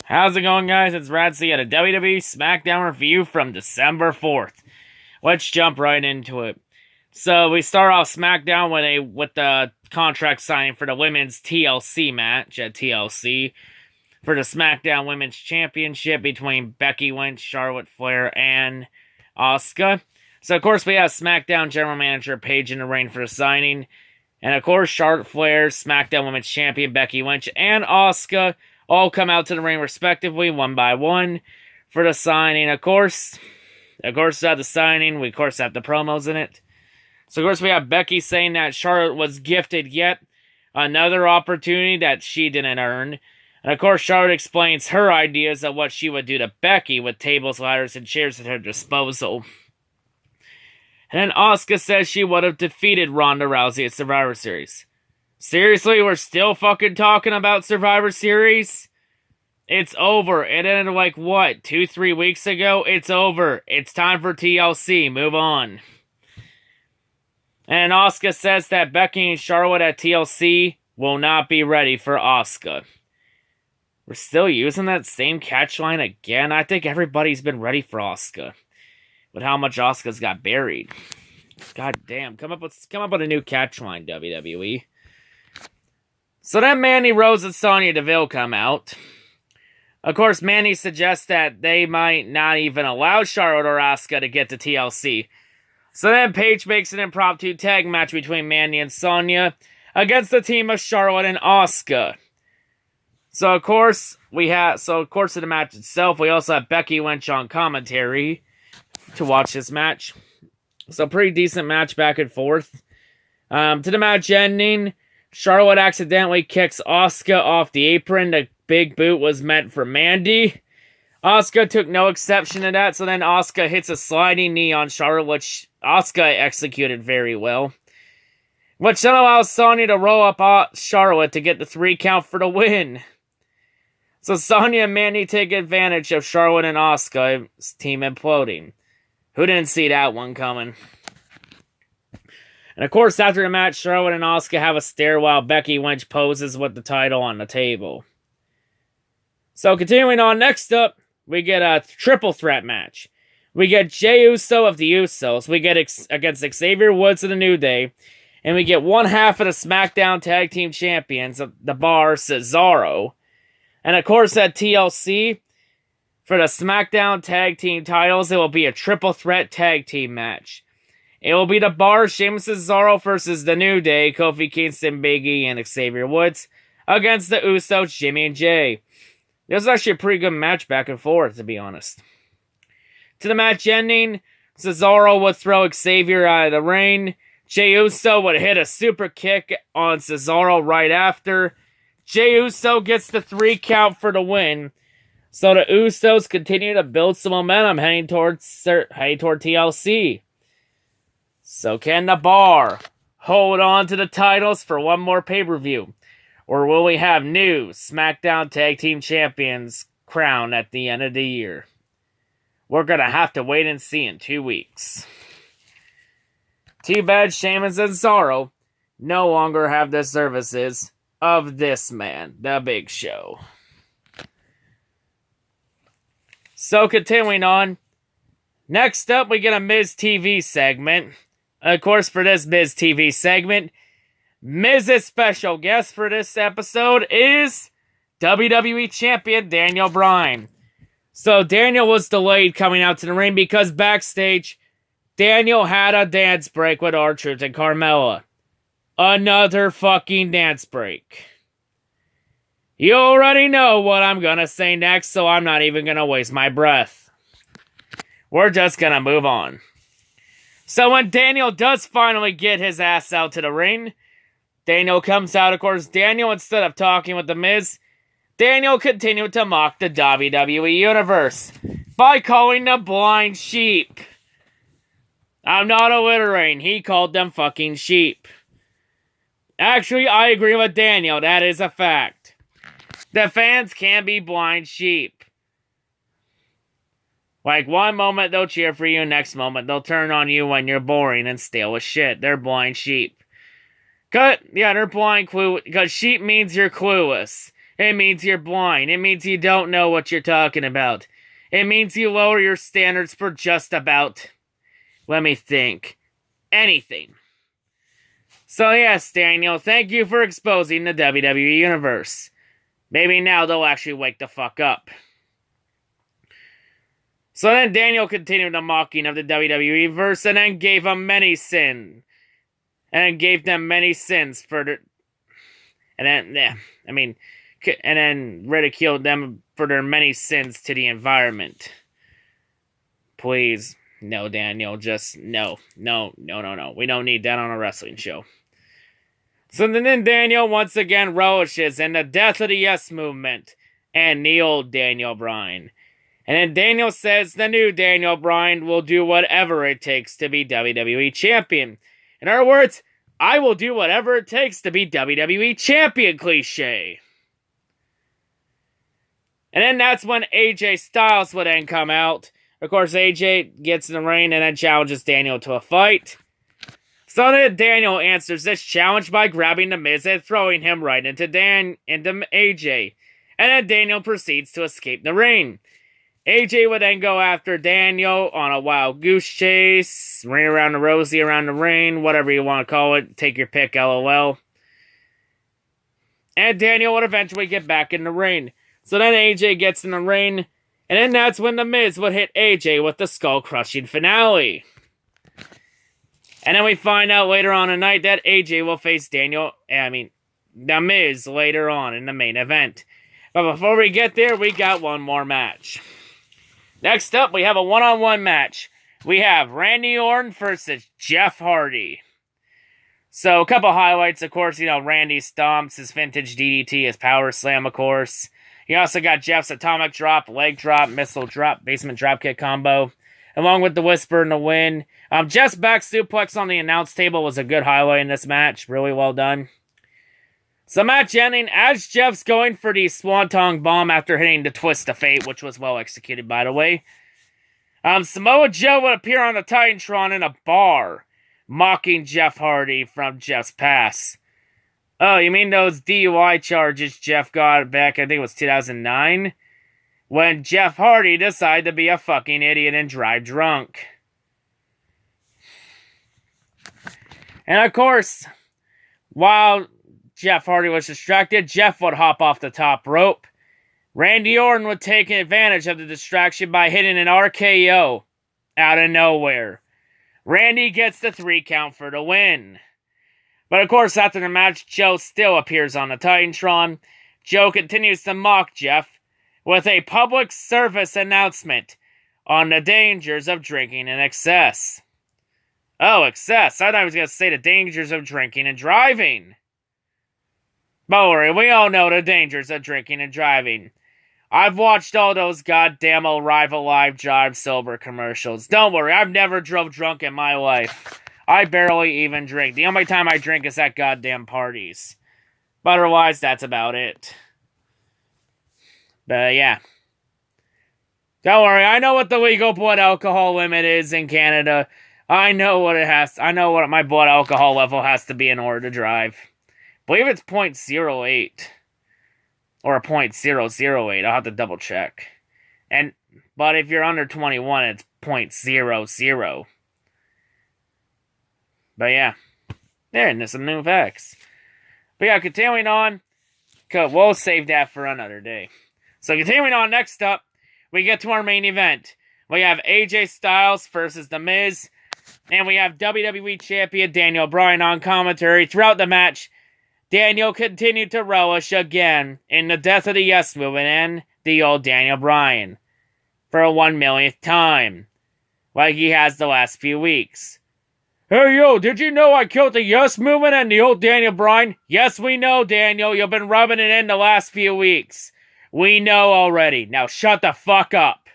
How's it going, guys? It's C at a WWE Smackdown review from December 4th. Let's jump right into it. So we start off Smackdown with the contract signing for the women's TLC match at TLC for the Smackdown Women's Championship between Becky Lynch, Charlotte Flair, and Asuka. So of course we have Smackdown General Manager Paige in the ring for the signing, and of course Charlotte Flair, Smackdown Women's Champion Becky Lynch, and Asuka all come out to the ring respectively, one by one, for the signing. Of course, at the signing, we of course have the promos in it. So of course we have Becky saying that Charlotte was gifted yet another opportunity that she didn't earn. And of course Charlotte explains her ideas of what she would do to Becky with tables, ladders, and chairs at her disposal. And then Asuka says she would have defeated Ronda Rousey at Survivor Series. Seriously, we're still fucking talking about Survivor Series? It's over. It ended like, what, 2-3 weeks ago? It's over. It's time for TLC. Move on. And Asuka says that Becky and Charlotte at TLC will not be ready for Asuka. We're still using that same catchline again? I think everybody's been ready for Asuka. But how much Asuka's got buried. God damn. Come up with a new catchline, WWE. So then Mandy Rose and Sonya Deville come out. Of course, Mandy suggests that they might not even allow Charlotte or Asuka to get to TLC. So then Paige makes an impromptu tag match between Mandy and Sonya against the team of Charlotte and Asuka. So of course, in the match itself, we also have Becky Lynch on commentary to watch this match. So pretty decent match back and forth. To the match ending, Charlotte accidentally kicks Asuka off the apron. The big boot was meant for Mandy. Asuka took no exception to that, so then Asuka hits a sliding knee on Charlotte, which Asuka executed very well. Which then allows Sonya to roll up Charlotte to get the 3 count for the win. So Sonya and Mandy take advantage of Charlotte and Asuka's team imploding. Who didn't see that one coming? And of course, after the match, Charlotte and Asuka have a stare while Becky Lynch poses with the title on the table. So continuing on, next up, we get a triple threat match. We get Jey Uso of the Usos. We get against Xavier Woods of the New Day. And we get one half of the SmackDown Tag Team Champions of the Bar, Cesaro. And of course, at TLC, for the SmackDown Tag Team titles, it will be a triple threat tag team match. It will be the Bar, Sheamus Cesaro versus the New Day, Kofi Kingston, Big E, and Xavier Woods, against the Usos, Jimmy and Jay. This was actually a pretty good match back and forth, to be honest. To the match ending, Cesaro would throw Xavier out of the ring. Jey Uso would hit a super kick on Cesaro right after. Jey Uso gets the 3 count for the win. So the Usos continue to build some momentum heading toward TLC. So can the Bar hold on to the titles for one more pay-per-view? Or will we have new SmackDown Tag Team Champions crowned at the end of the year? We're going to have to wait and see in 2 weeks. Too bad Sheamus and Cesaro no longer have the services of this man, the Big Show. So continuing on, next up we get a Miz TV segment. Of course, for this Miz TV segment, Miz's special guest for this episode is WWE Champion Daniel Bryan. So Daniel was delayed coming out to the ring because backstage, Daniel had a dance break with R-Truth and Carmella. Another fucking dance break. You already know what I'm gonna say next, so I'm not even gonna waste my breath. We're just gonna move on. So when Daniel does finally get his ass out to the ring, Daniel comes out. Of course, Daniel, instead of talking with The Miz, Daniel continued to mock the WWE Universe by calling them blind sheep. I'm not alliterating. He called them fucking sheep. Actually, I agree with Daniel. That is a fact. The fans can be blind sheep. Like, one moment they'll cheer for you, next moment they'll turn on you when you're boring and stale as shit. They're blind sheep. Yeah, they're blind clue, because sheep means you're clueless. It means you're blind. It means you don't know what you're talking about. It means you lower your standards for just about, let me think, anything. So yes, Daniel, thank you for exposing the WWE Universe. Maybe now they'll actually wake the fuck up. So then Daniel continued the mocking of the WWE verse and then gave them many sins. And gave them many sins for the... And then ridiculed them for their many sins to the environment. Please, no, Daniel, just no. We don't need that on a wrestling show. So then Daniel once again relishes in the death of the Yes Movement and the old Daniel Bryan. And then Daniel says the new Daniel Bryan will do whatever it takes to be WWE Champion. In other words, I will do whatever it takes to be WWE Champion cliche. And then that's when AJ Styles would then come out. Of course, AJ gets in the ring and then challenges Daniel to a fight. So then Daniel answers this challenge by grabbing The Miz and throwing him right into AJ. And then Daniel proceeds to escape the ring. AJ would then go after Daniel on a wild goose chase, ring around the rosy around the ring, whatever you want to call it. Take your pick, LOL. And Daniel would eventually get back in the ring. So then AJ gets in the ring, and then that's when The Miz would hit AJ with the skull-crushing finale. And then we find out later on tonight that AJ will face The Miz later on in the main event. But before we get there, we got one more match. Next up, we have a one-on-one match. We have Randy Orton versus Jeff Hardy. So, a couple highlights, of course, Randy stomps, his vintage DDT, his power slam, of course. You also got Jeff's atomic drop, leg drop, missile drop, basement dropkick combo, along with the whisper in the wind. Jeff's back suplex on the announce table was a good highlight in this match. Really well done. So match ending as Jeff's going for the Swanton Bomb after hitting the Twist of Fate, which was well executed, by the way. Samoa Joe would appear on the Titantron in a bar, mocking Jeff Hardy from Jeff's past. Oh, you mean those DUI charges Jeff got back, I think it was 2009? When Jeff Hardy decided to be a fucking idiot and drive drunk. And of course, while Jeff Hardy was distracted, Jeff would hop off the top rope. Randy Orton would take advantage of the distraction by hitting an RKO out of nowhere. Randy gets the 3 count for the win. But of course, after the match, Joe still appears on the Titantron. Joe continues to mock Jeff with a public service announcement on the dangers of drinking in excess. Oh, excess. I thought I was going to say the dangers of drinking and driving. Don't worry, we all know the dangers of drinking and driving. I've watched all those goddamn Arrive Alive Drive Sober commercials. Don't worry, I've never drove drunk in my life. I barely even drink. The only time I drink is at goddamn parties. But otherwise, that's about it. But yeah. Don't worry, I know what the legal blood alcohol limit is in Canada. I know what my blood alcohol level has to be in order to drive. I believe it's 0.08. Or 0.008. I'll have to double check. But if you're under 21, it's 0.00. But yeah. There's some new facts. But yeah, continuing on. We'll save that for another day. So continuing on, next up, we get to our main event. We have AJ Styles versus The Miz. And we have WWE Champion Daniel Bryan on commentary. Throughout the match, Daniel continued to relish again in the death of the Yes Movement and the old Daniel Bryan. For a 1,000,000th time. Like he has the last few weeks. Hey yo, did you know I killed the Yes Movement and the old Daniel Bryan? Yes, we know, Daniel. You've been rubbing it in the last few weeks. We know already. Now shut the fuck up.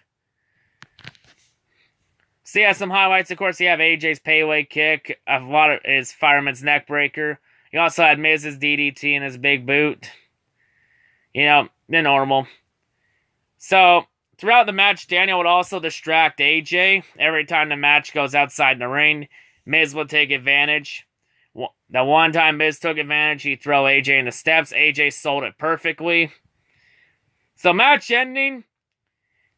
So yeah, some highlights. Of course, you have AJ's payway kick. A lot of his fireman's neck breaker. You also had Miz's DDT and his big boot. The normal. So, throughout the match, Daniel would also distract AJ. Every time the match goes outside the ring, Miz would take advantage. The one time Miz took advantage, he'd throw AJ in the steps. AJ sold it perfectly. So match ending,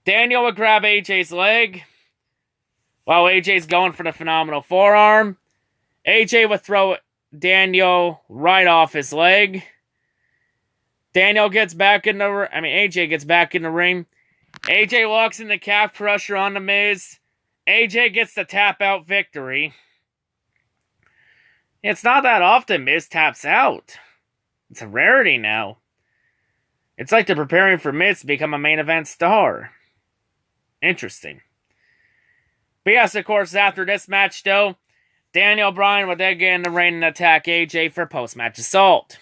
Daniel would grab AJ's leg while AJ's going for the phenomenal forearm. AJ would throw Daniel right off his leg. AJ gets back in the ring. AJ walks in the calf crusher on the Miz. AJ gets the tap out victory. It's not that often Miz taps out. It's a rarity now. It's like they're preparing for Miz to become a main event star. Interesting. But yes, of course, after this match, though, Daniel Bryan would then get in the ring and attack AJ for post-match assault.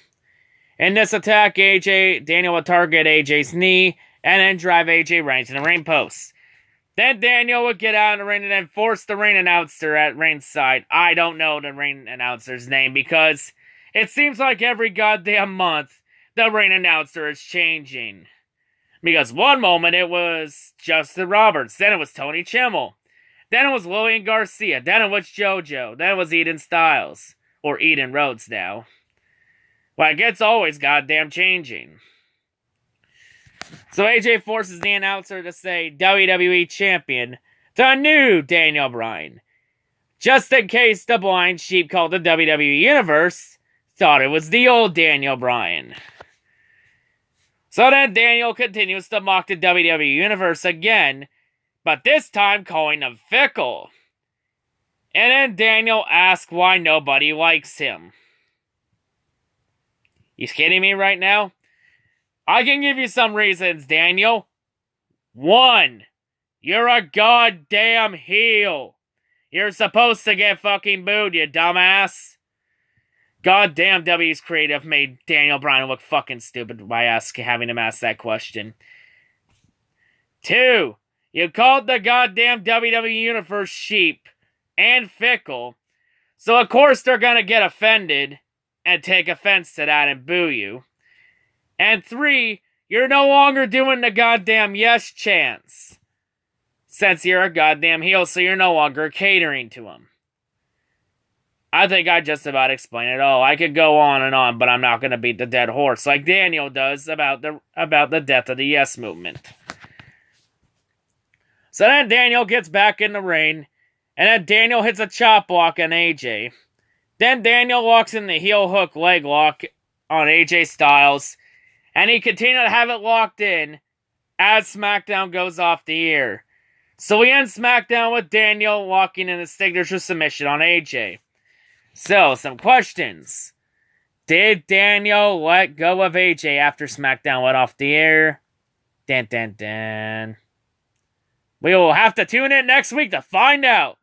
In this attack, Daniel would target AJ's knee and then drive AJ right into the ring post. Then Daniel would get out of the ring and then force the ring announcer at ringside. I don't know the ring announcer's name because it seems like every goddamn month the ring announcer is changing. Because one moment it was Justin Roberts, then it was Tony Chimmel, then it was Lillian Garcia, then it was JoJo, then it was Eden Styles, or Eden Rhodes now. Like, it's always goddamn changing. So AJ forces the announcer to say WWE Champion, the new Daniel Bryan. Just in case the blind sheep called the WWE Universe thought it was the old Daniel Bryan. So then Daniel continues to mock the WWE Universe again, but this time calling him fickle. And then Daniel asks why nobody likes him. You kidding me right now? I can give you some reasons, Daniel. 1. You're a goddamn heel. You're supposed to get fucking booed, you dumbass. Goddamn, W's creative made Daniel Bryan look fucking stupid by having him ask that question. 2. You called the goddamn WWE Universe sheep and fickle, so of course they're gonna get offended and take offense to that and boo you. And 3, you're no longer doing the goddamn yes chants, since you're a goddamn heel, so you're no longer catering to them. I think I just about explained it all. I could go on and on, but I'm not going to beat the dead horse like Daniel does about the death of the yes movement. So then Daniel gets back in the ring, and then Daniel hits a chop block on AJ. Then Daniel walks in the heel hook leg lock on AJ Styles, and he continued to have it locked in as SmackDown goes off the air. So we end SmackDown with Daniel walking in a signature submission on AJ. So, some questions. Did Daniel let go of AJ after SmackDown went off the air? Dun dun dun. We will have to tune in next week to find out.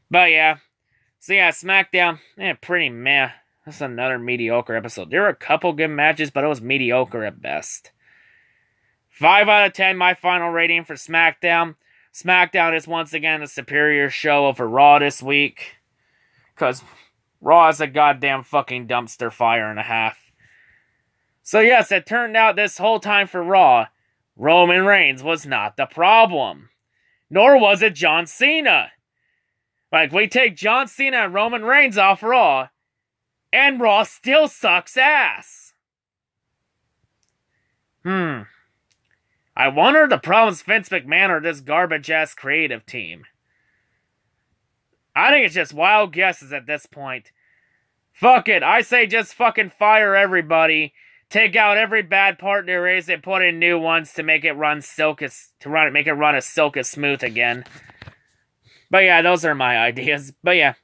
But yeah. So yeah, SmackDown, pretty meh. That's another mediocre episode. There were a couple good matches, but it was mediocre at best. 5 out of 10, my final rating for SmackDown. SmackDown is once again a superior show over Raw this week. Because Raw is a goddamn fucking dumpster fire and a half. So yes, it turned out this whole time for Raw, Roman Reigns was not the problem. Nor was it John Cena. Like, we take John Cena and Roman Reigns off Raw, and Raw still sucks ass. I wonder if the problem's Vince McMahon or this garbage-ass creative team. I think it's just wild guesses at this point. Fuck it, I say just fucking fire everybody, take out every bad part there is, and put in new ones to make it run as silk as smooth again. But yeah, those are my ideas. But yeah,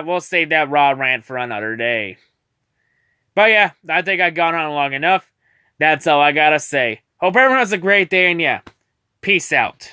we'll save that Raw rant for another day. But yeah, I think I've gone on long enough. That's all I gotta say. Hope everyone has a great day, and yeah, peace out.